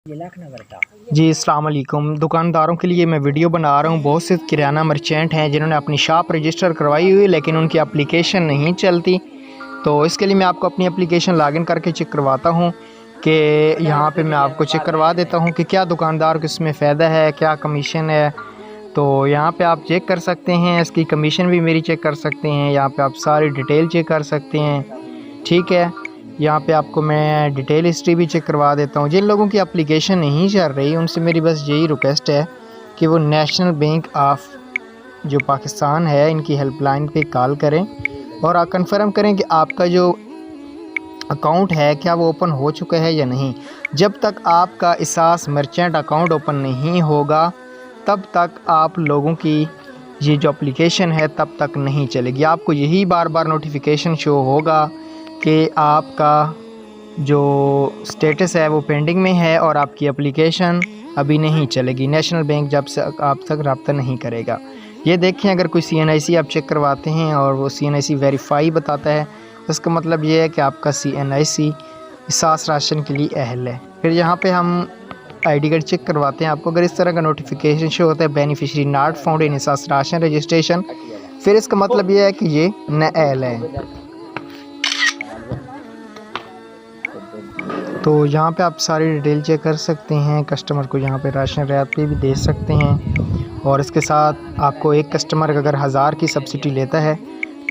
जी अस्सलाम वालेकुम। दुकानदारों के लिए मैं वीडियो बना रहा हूँ। बहुत से किराना मर्चेंट हैं जिन्होंने अपनी शॉप रजिस्टर करवाई हुई है लेकिन उनकी एप्लीकेशन नहीं चलती। तो इसके लिए मैं आपको अपनी एप्लीकेशन लॉगिन करके चेक करवाता हूँ कि यहाँ पे मैं आपको चेक करवा देता हूँ कि क्या दुकानदार को इसमें फ़ायदा है, क्या कमीशन है। तो यहाँ पे आप चेक कर सकते हैं, इसकी कमीशन भी मेरी चेक कर सकते हैं। यहाँ पे आप सारी डिटेल चेक कर सकते हैं। ठीक है, यहाँ पे आपको मैं डिटेल हिस्ट्री भी चेक करवा देता हूँ। जिन लोगों की एप्लीकेशन नहीं चल रही उनसे मेरी बस यही रिक्वेस्ट है कि वो नेशनल बैंक ऑफ जो पाकिस्तान है इनकी हेल्पलाइन पे कॉल करें और कंफर्म करें कि आपका जो अकाउंट है क्या वो ओपन हो चुका है या नहीं। जब तक आपका एहसास मर्चेंट अकाउंट ओपन नहीं होगा तब तक आप लोगों की ये जो एप्लीकेशन है तब तक नहीं चलेगी। आपको यही बार बार नोटिफिकेशन शो होगा कि आपका जो स्टेटस है वो पेंडिंग में है और आपकी एप्लीकेशन अभी नहीं चलेगी। नेशनल बैंक जब से आप तक रब्ता नहीं करेगा। ये देखें, अगर कोई CNIC आप चेक करवाते हैं और वो CNIC वेरीफाई बताता है, इसका मतलब ये है कि आपका CNIC एहसास राशन के लिए अहल है। फिर यहाँ पे हम ID कार्ड चेक करवाते हैं। आपको अगर इस तरह का नोटिफिकेशन शो होता है बेनिफिशरी नॉट फाउंड इन एहसास राशन रजिस्ट्रेशन, फिर इसका मतलब ये है कि ये नाअहल है। तो यहाँ पे आप सारी डिटेल चेक कर सकते हैं। कस्टमर को यहाँ पे राशन रियायत पे भी दे सकते हैं और इसके साथ आपको एक कस्टमर अगर 1000 की सब्सिडी लेता है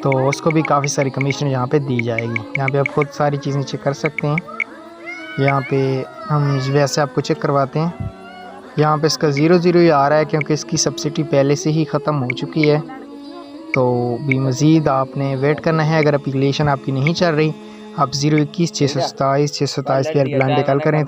तो उसको भी काफ़ी सारी कमीशन यहाँ पे दी जाएगी। यहाँ पे आप खुद सारी चीज़ें चेक कर सकते हैं। यहाँ पे हम वैसे आपको चेक करवाते हैं। यहाँ पे इसका 00 ही आ रहा है क्योंकि इसकी सब्सिडी पहले से ही ख़त्म हो चुकी है। तो भी मज़ीद आपने वेट करना है। अगर एप्लीकेशन आपकी नहीं चल रही, आप 021 627 627 की हेल्पलाइन पे कॉल करें।